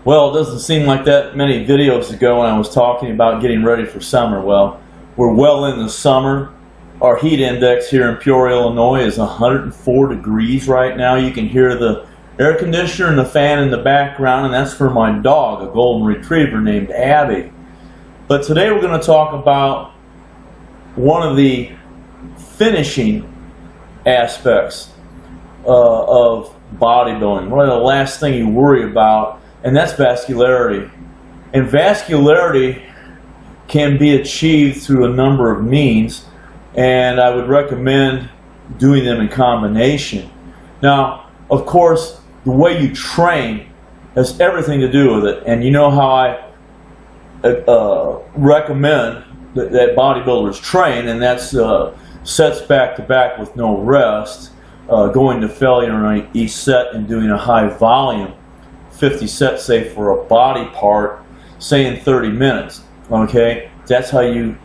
Well, it doesn't seem like that many videos ago when I was talking about getting ready for summer. Well, we're well in the summer. Our heat index here in Peoria, Illinois is 104 degrees right now. You can hear the air conditioner and the fan in the background, and that's for my dog, a golden retriever named Abby. But today we're going to talk about one of the finishing aspects of bodybuilding. One of the last thing you worry about, and that's vascularity. And vascularity can be achieved through a number of means, and I would recommend doing them in combination. Now, of course, the way you train has everything to do with it, and you know how I recommend that bodybuilders train, and that's sets back to back with no rest, going to failure on each set and doing a high volume, 50 sets, say, for a body part, say in 30 minutes. Okay, that's how you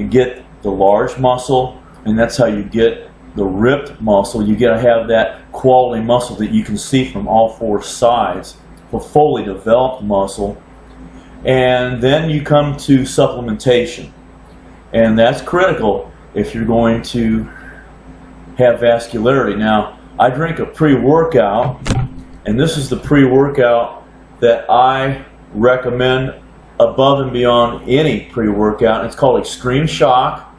get the large muscle, and that's how you get the ripped muscle. You got to have that quality muscle that you can see from all four sides, for fully developed muscle. And then you come to supplementation, and that's critical if you're going to have vascularity. Now, I drink a pre-workout, and this is the pre-workout that I recommend above and beyond any pre-workout. It's called Extreme Shock,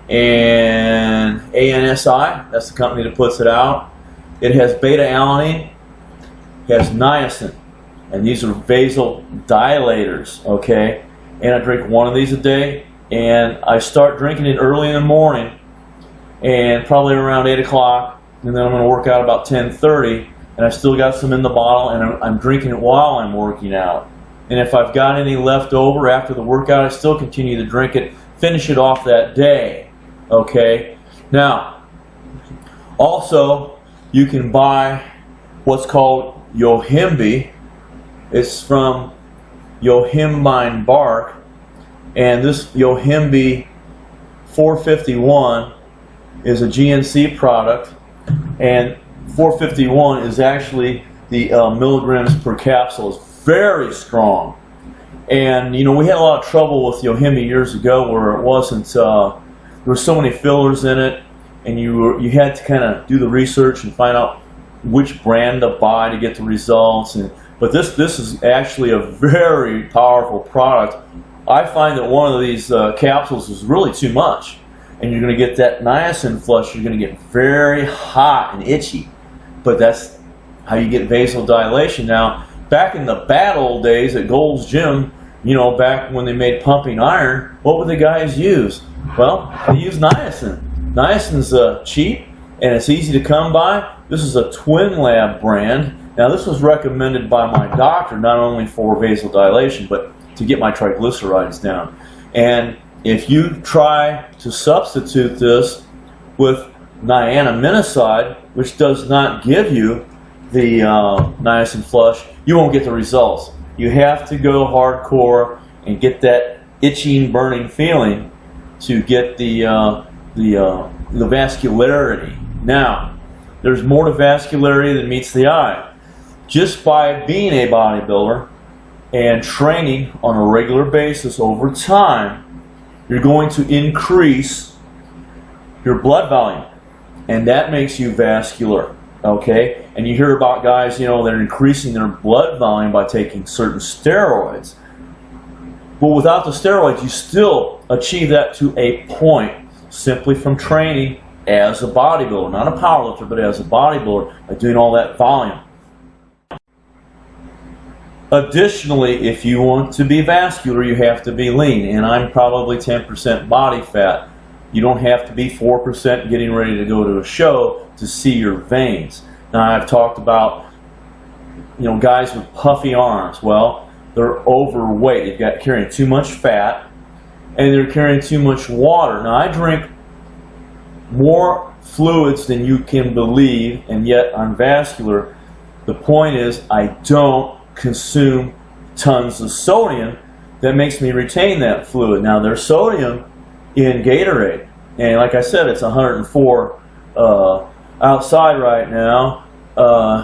and ANSI, that's the company that puts it out. It has beta-alanine, it has niacin, and these are vasodilators, okay? And I drink one of these a day, and I start drinking it early in the morning, and probably around 8 o'clock, and then I'm going to work out about 10:30, and I still got some in the bottle, and I'm drinking it while I'm working out. And if I've got any left over after the workout, I still continue to drink it, finish it off that day, okay? Now, also, you can buy what's called yohimbe. It's from yohimbine bark, and this yohimbe 451 is a GNC product, and 451 is actually the milligrams per capsule. It's very strong, and you know, we had a lot of trouble with yohimbe years ago where it wasn't, there were so many fillers in it, and you had to kind of do the research and find out which brand to buy to get the results. But this is actually a very powerful product. I find that one of these capsules is really too much, and you're going to get that niacin flush. You're going to get very hot and itchy, but that's how you get vasodilation. Now, back in the bad old days at Gold's Gym, you know, back when they made pumping iron, what would the guys use? Well, they use niacin. Niacin's cheap, and it's easy to come by. This is a Twin Lab brand. Now, this was recommended by my doctor, not only for vasodilation, but to get my triglycerides down. And if you try to substitute this with niacinamide, which does not give you the niacin flush, you won't get the results. You have to go hardcore and get that itching, burning feeling to get the vascularity. Now, there's more to vascularity than meets the eye. Just by being a bodybuilder and training on a regular basis over time, you're going to increase your blood volume, and that makes you vascular, okay? And you hear about guys, you know, they're increasing their blood volume by taking certain steroids. But without the steroids, you still achieve that to a point simply from training as a bodybuilder, not a powerlifter, but as a bodybuilder, by doing all that volume. Additionally, if you want to be vascular, you have to be lean, and I'm probably 10% body fat. You don't have to be 4% getting ready to go to a show to see your veins. Now, I've talked about, you know, guys with puffy arms. Well, they're overweight. They've got carrying too much fat, and they're carrying too much water. Now, I drink more fluids than you can believe, and yet I'm vascular. The point is, I don't consume tons of sodium that makes me retain that fluid. Now, there's sodium in Gatorade, and like I said, it's 104 outside right now,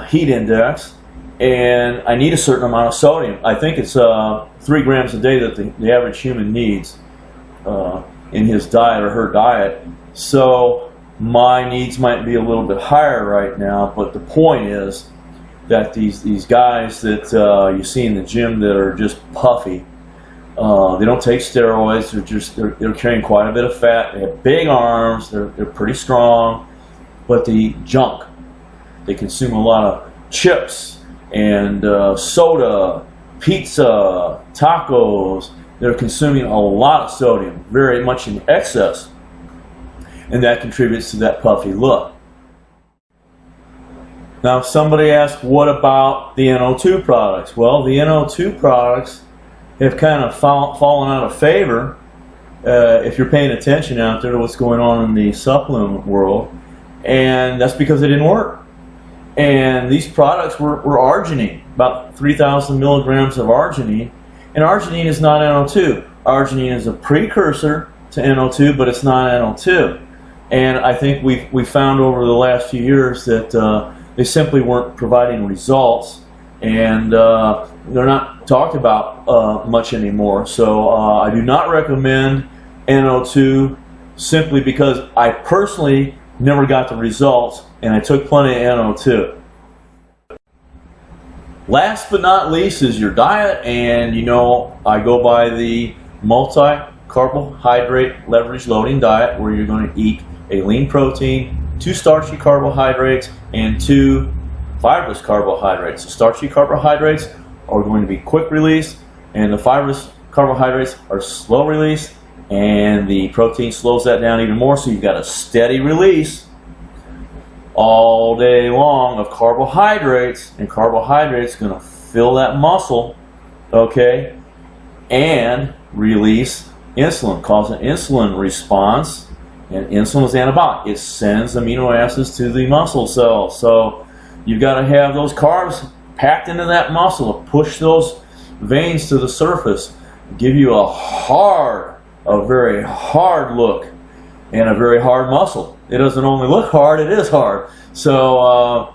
heat index, and I need a certain amount of sodium. I think it's 3 grams a day that the average human needs in his diet or her diet. So my needs might be a little bit higher right now, but the point is that these guys that you see in the gym that are just puffy, they don't take steroids. They're carrying quite a bit of fat. They have big arms. They're pretty strong, but they eat junk. They consume a lot of chips and soda, pizza, tacos. They're consuming a lot of sodium, very much in excess, and that contributes to that puffy look. Now, if somebody asks, what about the NO2 products? Well, the NO2 products have kind of fallen out of favor if you're paying attention out there to what's going on in the supplement world, and that's because they didn't work. And these products were arginine, about 3,000 milligrams of arginine, and arginine is not NO2. Arginine is a precursor to NO2, but it's not NO2. And I think we found over the last few years that they simply weren't providing results, and they're not talked about much anymore. So I do not recommend NO2 simply because I personally never got the results, and I took plenty of NO2. Last but not least is your diet, and you know I go by the multi-carbohydrate leverage loading diet, where you're going to eat a lean protein, 2 starchy carbohydrates, and 2 fibrous carbohydrates. The starchy carbohydrates are going to be quick release, and the fibrous carbohydrates are slow release, and the protein slows that down even more, so you've got a steady release all day long of carbohydrates, and carbohydrates going to fill that muscle, okay, and release insulin, cause an insulin response. And insulin is anabolic. It sends amino acids to the muscle cells. So you've got to have those carbs packed into that muscle to push those veins to the surface, give you a very hard look, and a very hard muscle. It doesn't only look hard, it is hard. So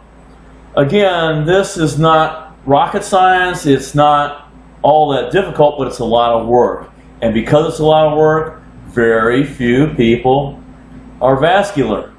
again, this is not rocket science. It's not all that difficult, but it's a lot of work. And because it's a lot of work, very few people are vascular.